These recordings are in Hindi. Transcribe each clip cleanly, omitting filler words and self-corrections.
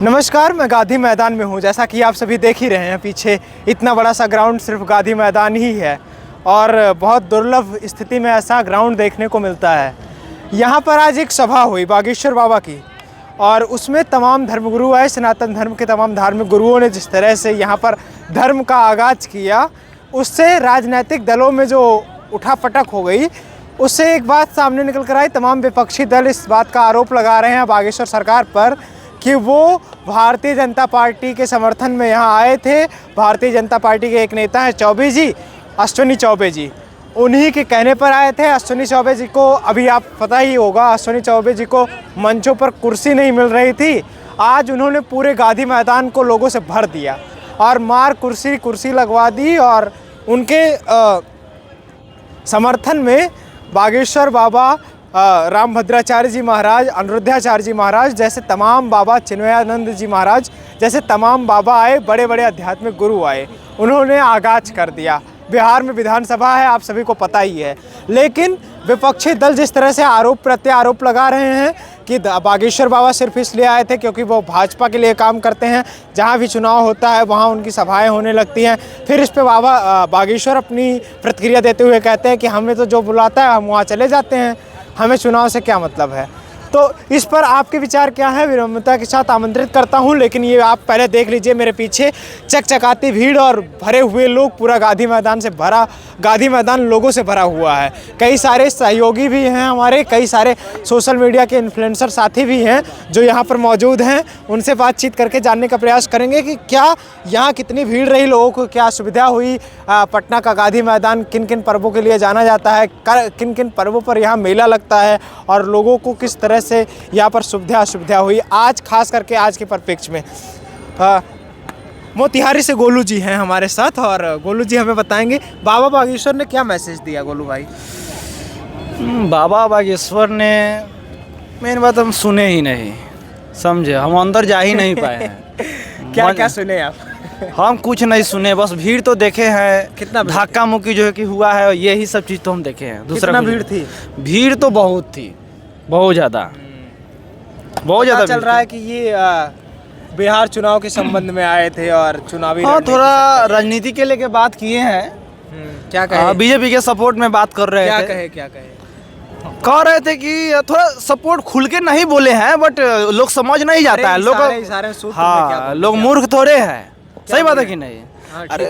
नमस्कार, मैं गांधी मैदान में हूं। जैसा कि आप सभी देख ही रहे हैं, पीछे इतना बड़ा सा ग्राउंड सिर्फ गांधी मैदान ही है और बहुत दुर्लभ स्थिति में ऐसा ग्राउंड देखने को मिलता है। यहां पर आज एक सभा हुई बागेश्वर बाबा की और उसमें तमाम धर्मगुरु आए। सनातन धर्म के तमाम धार्मिक गुरुओं ने जिस तरह से यहां पर धर्म का आगाज़ किया, उससे राजनीतिक दलों में जो उठापटक हो गई, उससे एक बात सामने निकल कर आई। तमाम विपक्षी दल इस बात का आरोप लगा रहे हैं बागेश्वर सरकार पर कि वो भारतीय जनता पार्टी के समर्थन में यहाँ आए थे। भारतीय जनता पार्टी के एक नेता हैं चौबे जी, अश्विनी चौबे जी, उन्हीं के कहने पर आए थे। अश्विनी चौबे जी को अभी आप पता ही होगा, अश्विनी चौबे जी को मंचों पर कुर्सी नहीं मिल रही थी। आज उन्होंने पूरे गांधी मैदान को लोगों से भर दिया और मार कुर्सी लगवा दी और उनके समर्थन में बागेश्वर बाबा, रामभद्राचार्य जी महाराज, अनिरुद्धाचार्य जी महाराज जैसे तमाम बाबा, चिन्मयानंद जी महाराज जैसे तमाम बाबा आए, बड़े बड़े आध्यात्मिक गुरु आए, उन्होंने आगाज़ कर दिया। बिहार में विधानसभा है, आप सभी को पता ही है। लेकिन विपक्षी दल जिस तरह से आरोप प्रत्यारोप लगा रहे हैं कि बागेश्वर बाबा सिर्फ इसलिए आए थे क्योंकि वो भाजपा के लिए काम करते हैं, जहाँ भी चुनाव होता है वहाँ उनकी सभाएं होने लगती हैं। फिर इस पे बागेश्वर अपनी प्रतिक्रिया देते हुए कहते हैं कि हमें तो जो बुलाता है हम वहाँ चले जाते हैं, हमें चुनाव से क्या मतलब है। तो इस पर आपके विचार क्या है, विनम्रता के साथ आमंत्रित करता हूं। लेकिन ये आप पहले देख लीजिए, मेरे पीछे चकचकाती भीड़ और भरे हुए लोग, पूरा गांधी मैदान से भरा, गांधी मैदान लोगों से भरा हुआ है। कई सारे सहयोगी भी हैं हमारे, कई सारे सोशल मीडिया के इन्फ्लुएंसर साथी भी हैं जो यहाँ पर मौजूद हैं। उनसे बातचीत करके जानने का प्रयास करेंगे कि क्या यहाँ कितनी भीड़ रही, लोगों को क्या सुविधा हुई। पटना का गांधी मैदान किन किन पर्वों के लिए जाना जाता है, किन किन पर्वों पर यहाँ मेला लगता है और लोगों को किस तरह से यहाँ पर सुविधा हुई। आज खास करके आज के परिप्रेक्ष्य में मोतिहारी से गोलू जी हैं हमारे साथ और गोलू जी हमें बताएंगे बाबा बागेश्वर ने क्या मैसेज दिया। गोलू भाई, बाबा बागेश्वर ने मेन बात हम सुने ही नहीं, समझे, हम अंदर जा ही नहीं पाए हैं। क्या सुने आप? हम कुछ नहीं सुने, बस भीड़ तो देखे हैं। कितना धक्का मुक्की जो है कि हुआ है, यही सब चीज़ तो हम देखे हैं। दूसरा भीड़ थी? भीड़ तो बहुत थी, बहुत ज़्यादा चल रहा है कि ये बिहार चुनाव के संबंध में आए थे और चुनावी थोड़ा राजनीति के लेके बात किए हैं। क्या कहे? बीजेपी के सपोर्ट में बात कर रहे थे। क्या कहे? कह रहे थे कि थोड़ा सपोर्ट खुल के नहीं बोले हैं, बट लोग समझ नहीं जाता है। लोग मूर्ख थोड़े हैं। सही बात है कि नहीं? अरे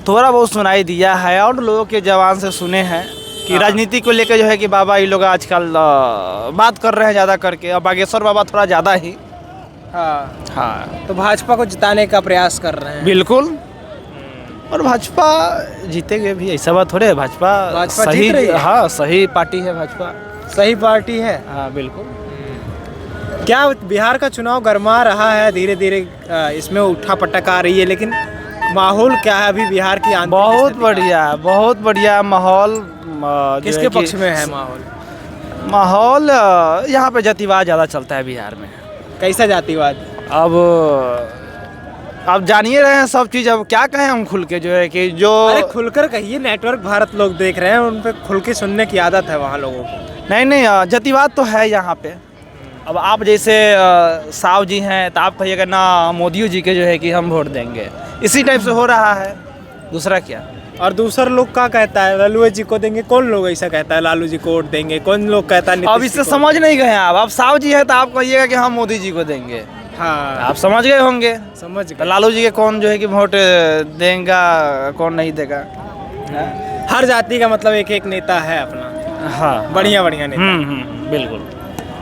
थोड़ा बहुत सुनाई दिया है और लोगों के जवान से सुने हैं कि राजनीति को लेकर जो है कि बाबा ये लोग आजकल बात कर रहे हैं ज़्यादा करके, और बागेश्वर बाबा थोड़ा ज़्यादा ही। हाँ, तो भाजपा को जिताने का प्रयास कर रहे हैं। बिल्कुल, और भाजपा जीतेगे भी, ऐसा बात थोड़े है। भाजपा सही, हाँ सही पार्टी है, भाजपा सही पार्टी है। हाँ बिल्कुल। क्या बिहार का चुनाव गरमा रहा है, धीरे धीरे इसमें उठापटक आ रही है, लेकिन माहौल क्या है अभी बिहार की? बहुत बढ़िया माहौल। किसके पक्ष में है माहौल? यहाँ पे जातिवाद ज़्यादा चलता है बिहार में। कैसा जातिवाद? अब जानिए रहे हैं सब चीज़। अब क्या कहें हम खुल के, जो है कि जो खुलकर कहिए। नेटवर्क भारत लोग देख रहे हैं, उन पे खुल के सुनने की आदत है वहाँ लोगों को। नहीं, जातिवाद तो है यहाँ पे। अब आप जैसे साव जी हैं तो आप कहिएगा ना मोदी जी के जो है कि हम वोट देंगे, इसी टाइप से हो रहा है। दूसरा क्या? और दूसरा लोग क्या कहता है, लालू जी को देंगे। कौन लोग ऐसा कहता है लालू जी को वोट देंगे? कौन लोग कहता है? अब इससे समझ नहीं गए आप साव जी है तो आप कहिएगा कि हम मोदी जी को देंगे। हाँ, आप समझ गए होंगे। समझ गए। तो लालू जी के कौन जो है कि वोट देगा, कौन नहीं देगा। हर जाति का मतलब एक एक नेता है अपना। हाँ, बढ़िया नेता। बिल्कुल।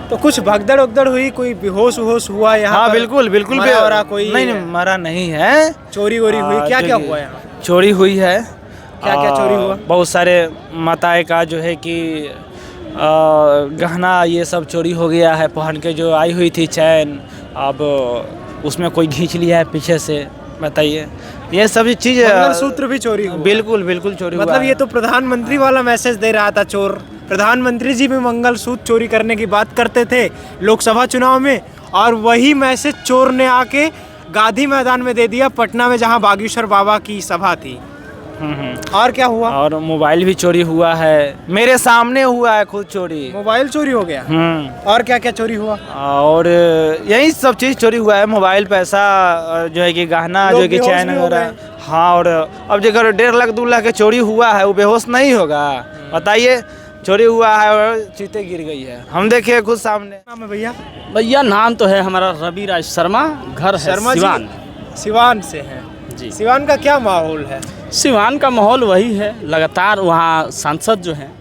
तो कुछ भगदड़ उगदड़ हुई, कोई बेहोश हुआ यहाँ? हाँ बिल्कुल। कोई नहीं, मरा नहीं है। चोरी वोरी हुई? क्या हुआ यहाँ? चोरी हुई है। क्या चोरी हुआ? बहुत सारे माताएं का जो है कि गहना ये सब चोरी हो गया है। पहन के जो आई हुई थी चैन, अब उसमें कोई खींच लिया है पीछे से। बताइए, ये सभी चीज़। मंगलसूत्र भी चोरी हुआ? बिल्कुल चोरी। मतलब ये तो प्रधानमंत्री वाला मैसेज दे रहा था चोर। प्रधानमंत्री जी भी मंगलसूत्र चोरी करने की बात करते थे लोकसभा चुनाव में, और वही मैसेज चोर ने आके गांधी मैदान में दे दिया, पटना में, जहां बागेश्वर बाबा की सभा थी। और क्या हुआ? और मोबाइल भी चोरी हुआ है, मेरे सामने हुआ है खुद चोरी। मोबाइल चोरी हो गया। और क्या क्या चोरी हुआ? और यही सब चीज़ चोरी हुआ है, मोबाइल, पैसा, जो है कि गहना, जो है कि चैन वगैरह। हाँ, और अब जगह 1.5 लाख 2 लाख के चोरी हुआ है, वो बेहोश नहीं होगा? बताइए, चोरी हुआ है और चीते गिर गई है, हम देखे खुद सामने। नाम है भैया? भैया नाम तो है हमारा रवि राज शर्मा, घर है शर्मा जी सिवान सिवान से हैं जी। सिवान का क्या माहौल है? सिवान का माहौल वही है, लगातार वहाँ सांसद जो हैं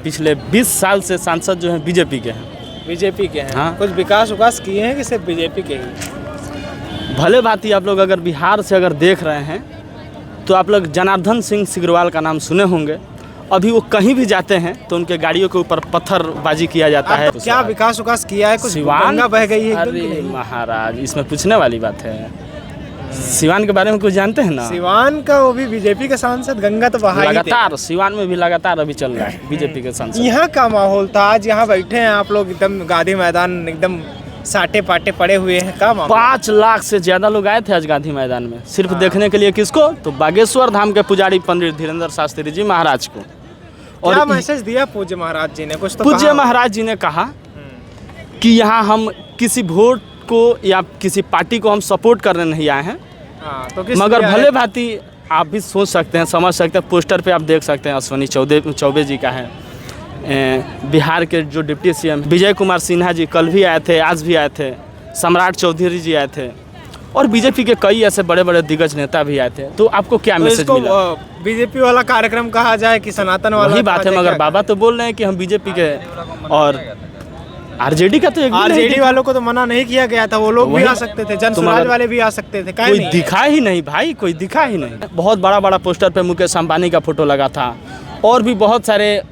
पिछले 20 साल से सांसद जो हैं बीजेपी के हैं। बीजेपी के हैं। हाँ। कुछ विकास किए हैं कि सिर्फ बीजेपी के ही? भले भांति आप लोग अगर बिहार से अगर देख रहे हैं तो आप लोग जनार्दन सिंह सिग्रीवाल का नाम सुने होंगे। अभी वो कहीं भी जाते हैं तो उनके गाड़ियों के ऊपर पत्थरबाजी किया जाता है। तो क्या विकास किया है? कुछ सिवान गंगा बह गई है एकदम कि अरे नहीं? महाराज, इसमें पूछने वाली बात है। सिवान के बारे में कुछ जानते हैं ना? सिवान का वो भी बीजेपी का सांसद, गंगा तो बहा ही थे। लगातार सिवान में भी लगातार अभी चल रहा है बीजेपी के सांसद। यहाँ का माहौल था, आज यहाँ बैठे हैं आप लोग, एकदम गांधी मैदान एकदम साटे पाटे पड़े हुए हैं। का माहौल? 5 लाख से ज्यादा लोग आए थे आज गांधी मैदान में, सिर्फ देखने के लिए। किसको? तो बागेश्वर धाम के पुजारी पंडित धीरेन्द्र शास्त्री जी महाराज को। क्या और मैसेज दिया पूज्य महाराज जी ने? कुछ तो पूज्य कहा? महाराज जी ने कहा कि यहाँ हम किसी वोट को या किसी पार्टी को हम सपोर्ट करने नहीं आए हैं, हाँ, तो किस मगर लिए आए? भले भांति आप भी सोच सकते हैं, समझ सकते हैं। पोस्टर पे आप देख सकते हैं अश्विनी चौबे जी का है। बिहार के जो डिप्टी सीएम विजय कुमार सिन्हा जी कल भी आए थे, आज भी आए थे। सम्राट चौधरी जी आए थे और बीजेपी के कई ऐसे बड़े बड़े दिग्गज नेता भी आए थे। तो आपको क्या तो मैसेज इसको मिला? बीजेपी वाला कार्यक्रम कहा जाए कि सनातन वाला? वही बात है, मगर बाबा तो बोल रहे हैं कि हम बीजेपी के, और आरजेडी का तो एक भी नहीं आरजेडी दिखा। वालों को तो मना नहीं किया गया था, वो लोग भी वही- आ सकते थे, जन तो स्वराज मगर वाले भी आ सकते थे। काहे कोई नहीं? दिखा ही नहीं भाई, कोई दिखा ही नहीं। बहुत बड़ा बड़ा पोस्टर पे मुकेश अंबानी का फोटो लगा था और भी बहुत सारे,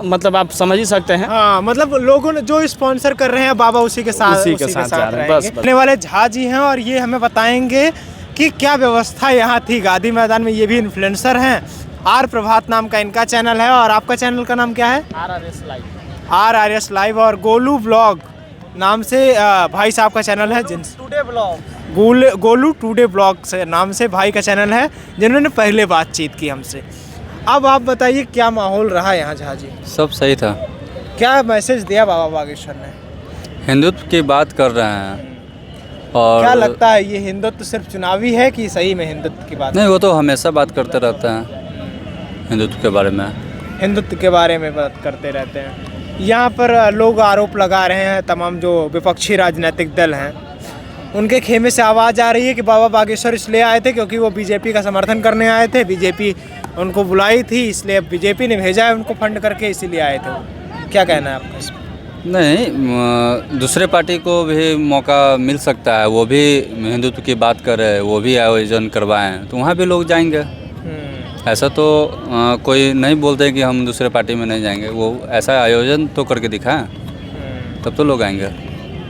मतलब आप समझ ही सकते हैं। हाँ, मतलब लोगों ने जो स्पॉन्सर कर रहे हैं बाबा उसी के साथ उसी के साथ जा रहे हैं, रहेंगे। बस। आने वाले झा जी हैं और ये हमें बताएंगे कि क्या व्यवस्था यहाँ थी गांधी मैदान में। ये भी इन्फ्लुएंसर हैं, आर प्रभात नाम का इनका चैनल है। और आपका चैनल का नाम क्या है? RRS live. और गोलू ब्लॉग नाम से भाई साहब का चैनल है, गोलू टुडे ब्लॉग से नाम से भाई का चैनल है, जिन्होंने पहले बातचीत की हमसे। अब आप बताइए क्या माहौल रहा यहाँ झा जी? सब सही था। क्या मैसेज दिया बाबा बागेश्वर ने? हिंदुत्व की बात कर रहे हैं। और क्या लगता है ये हिंदुत्व सिर्फ चुनावी है कि सही में हिंदुत्व की बात? नहीं, वो तो हमेशा बात करते रहते हैं हिंदुत्व के बारे में। हिंदुत्व के बारे में बात करते रहते हैं। यहाँ पर लोग आरोप लगा रहे हैं, तमाम जो विपक्षी राजनीतिक दल हैं उनके खेमे से आवाज़ आ रही है कि बाबा बागेश्वर इसलिए आए थे क्योंकि वो बीजेपी का समर्थन करने आए थे, बीजेपी उनको बुलाई थी, इसलिए बीजेपी ने भेजा है उनको फंड करके, इसीलिए आए थे वो। क्या कहना है आपका इसमें? नहीं, दूसरे पार्टी को भी मौका मिल सकता है, वो भी हिंदुत्व की बात कर रहे हैं, वो भी आयोजन करवाएं तो वहाँ भी लोग जाएंगे। ऐसा तो कोई नहीं बोलते कि हम दूसरे पार्टी में नहीं जाएंगे, वो ऐसा आयोजन तो करके दिखाएं तब तो लोग आएंगे।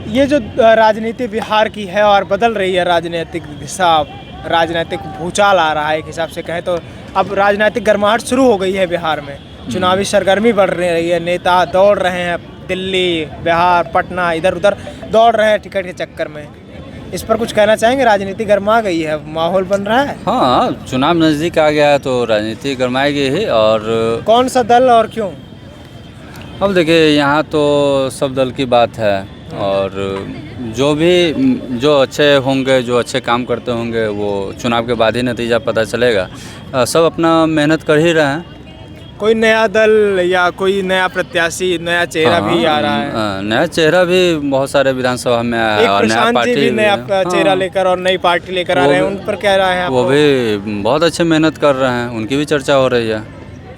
ये जो राजनीति बिहार की है और बदल रही है राजनीतिक दिशा, राजनीतिक भूचाल आ रहा है, एक हिसाब से कहें तो अब राजनीतिक गर्माहट शुरू हो गई है बिहार में। चुनावी सरगर्मी बढ़ रही है, नेता दौड़ रहे हैं, दिल्ली, बिहार, पटना, इधर उधर दौड़ रहे हैं टिकट के चक्कर में। इस पर कुछ कहना चाहेंगे? राजनीति गर्मा गई है, माहौल बन रहा है। हाँ, चुनाव नज़दीक आ गया है तो राजनीति गरमाएगी ही। और कौन सा दल और क्यों? अब देखिए, यहाँ तो सब दल की बात है और जो अच्छे होंगे, जो अच्छे काम करते होंगे, वो चुनाव के बाद ही नतीजा पता चलेगा। सब अपना मेहनत कर ही रहे हैं। कोई नया दल या कोई नया प्रत्याशी, नया चेहरा भी आ रहा है? नया चेहरा भी बहुत सारे विधानसभा में आया है एक और नया प्रशांत जी पार्टी भी नया हाँ, चेहरा लेकर और नई पार्टी लेकर आ वो रहे हैं, भी- उन पर क्या राय है वो आपको? भी बहुत अच्छे मेहनत कर रहे हैं, उनकी भी चर्चा हो रही है।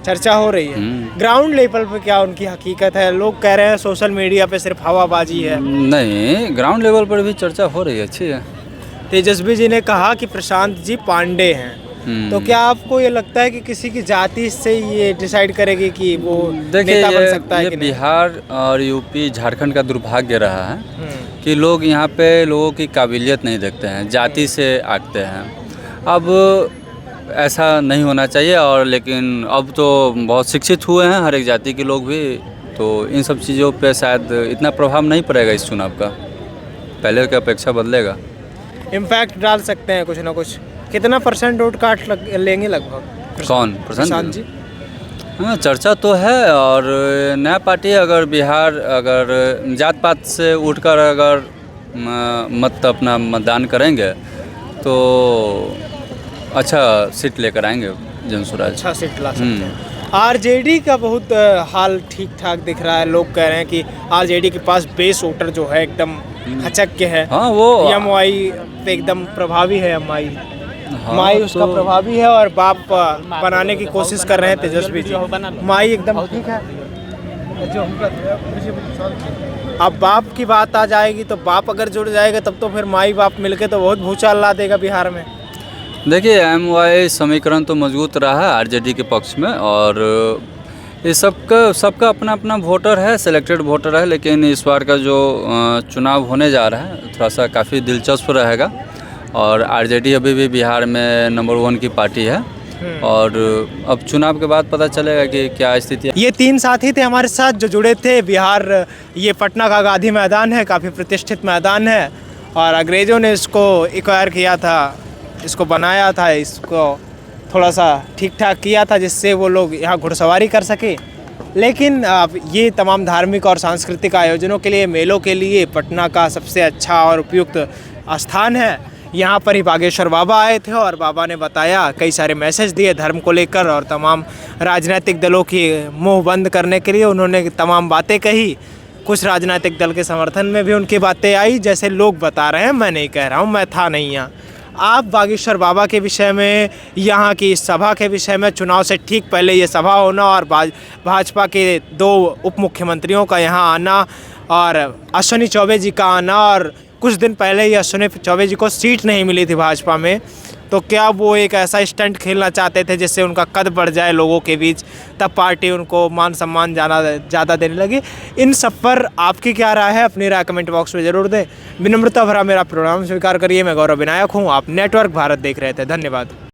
चर्चा हो रही है। ग्राउंड लेवल पे क्या उनकी हकीकत है? लोग कह रहे हैं सोशल मीडिया पे सिर्फ हवाबाजी है। नहीं, ग्राउंड लेवल पर भी चर्चा हो रही है, अच्छी है। तेजस्वी जी ने कहा कि प्रशांत जी पांडे हैं, तो क्या आपको ये लगता है कि किसी की जाति से ये डिसाइड करेगी कि वो देखिए, नेता बन सकता है ये कि नहीं? बिहार और यूपी, झारखंड का दुर्भाग्य रहा है कि लोग यहाँ पे लोगों की काबिलियत नहीं देखते हैं, जाति से आंकते हैं। अब ऐसा नहीं होना चाहिए। और लेकिन अब तो बहुत शिक्षित हुए हैं हर एक जाति के लोग भी, तो इन सब चीज़ों पे शायद इतना प्रभाव नहीं पड़ेगा इस चुनाव का, पहले की अपेक्षा बदलेगा। इम्पैक्ट डाल सकते हैं कुछ ना कुछ। कितना % वोट काट लेंगे लगभग? कौन प्रशांत जी? हाँ, चर्चा तो है। और नया पार्टी अगर बिहार अगर जात पात से उठकर अगर मत अपना मतदान करेंगे तो अच्छा सीट लेकर आएंगे जनसुराज। अच्छा सीट ला सकते हैं। आरजेडी का बहुत हाल ठीक ठाक दिख रहा है। लोग कह रहे हैं कि आरजेडी के पास बेस वोटर जो है एकदम खचक के है। हाँ वो एमवाई पे एकदम प्रभावी है। एमआई हाँ, माई उसका तो प्रभावी है और बाप बनाने की कोशिश कर रहे हैं तेजस्वी जी। माई एकदम ठीक है। अब बाप की बात आ जाएगी तो बाप अगर जुड़ जाएगा तब तो फिर माई बाप मिलके तो बहुत भूचाल ला देगा बिहार में। देखिए एमवाई समीकरण तो मजबूत रहा है आरजेडी के पक्ष में। और ये सबका अपना अपना वोटर है, सिलेक्टेड वोटर है। लेकिन इस बार का जो चुनाव होने जा रहा है थोड़ा सा काफ़ी दिलचस्प रहेगा। और आरजेडी अभी भी बिहार में नंबर 1 की पार्टी है। और अब चुनाव के बाद पता चलेगा कि क्या स्थिति है। ये 3 साथी थे हमारे साथ जो जुड़े थे। बिहार ये पटना का गांधी मैदान है, काफ़ी प्रतिष्ठित मैदान है और अंग्रेज़ों ने इसको एक्वायर किया था, इसको बनाया था, इसको थोड़ा सा ठीक ठाक किया था जिससे वो लोग यहाँ घुड़सवारी कर सके। लेकिन अब ये तमाम धार्मिक और सांस्कृतिक आयोजनों के लिए, मेलों के लिए पटना का सबसे अच्छा और उपयुक्त स्थान है। यहाँ पर ही बागेश्वर बाबा आए थे और बाबा ने बताया, कई सारे मैसेज दिए धर्म को लेकर और तमाम राजनीतिक दलों की मुंह बंद करने के लिए उन्होंने तमाम बातें कही। कुछ राजनीतिक दल के समर्थन में भी उनकी बातें आई, जैसे लोग बता रहे हैं, मैं नहीं कह रहा हूँ, मैं था नहीं यहाँ। आप बागेश्वर बाबा के विषय में, यहाँ की सभा के विषय में, चुनाव से ठीक पहले ये सभा होना और भाजपा के 2 उप मुख्यमंत्रियों का यहाँ आना और अश्विनी चौबे जी का आना, और कुछ दिन पहले ही अश्विनी चौबे जी को सीट नहीं मिली थी भाजपा में, तो क्या वो एक ऐसा स्टंट खेलना चाहते थे जिससे उनका कद बढ़ जाए लोगों के बीच, तब पार्टी उनको मान सम्मान ज़्यादा देने लगी? इन सब पर आपकी क्या राय है? अपनी राय कमेंट बॉक्स में ज़रूर दें। विनम्रता भरा मेरा प्रोग्राम स्वीकार करिए। मैं गौरव विनायक हूँ, आप नेटवर्क भारत देख रहे थे। धन्यवाद।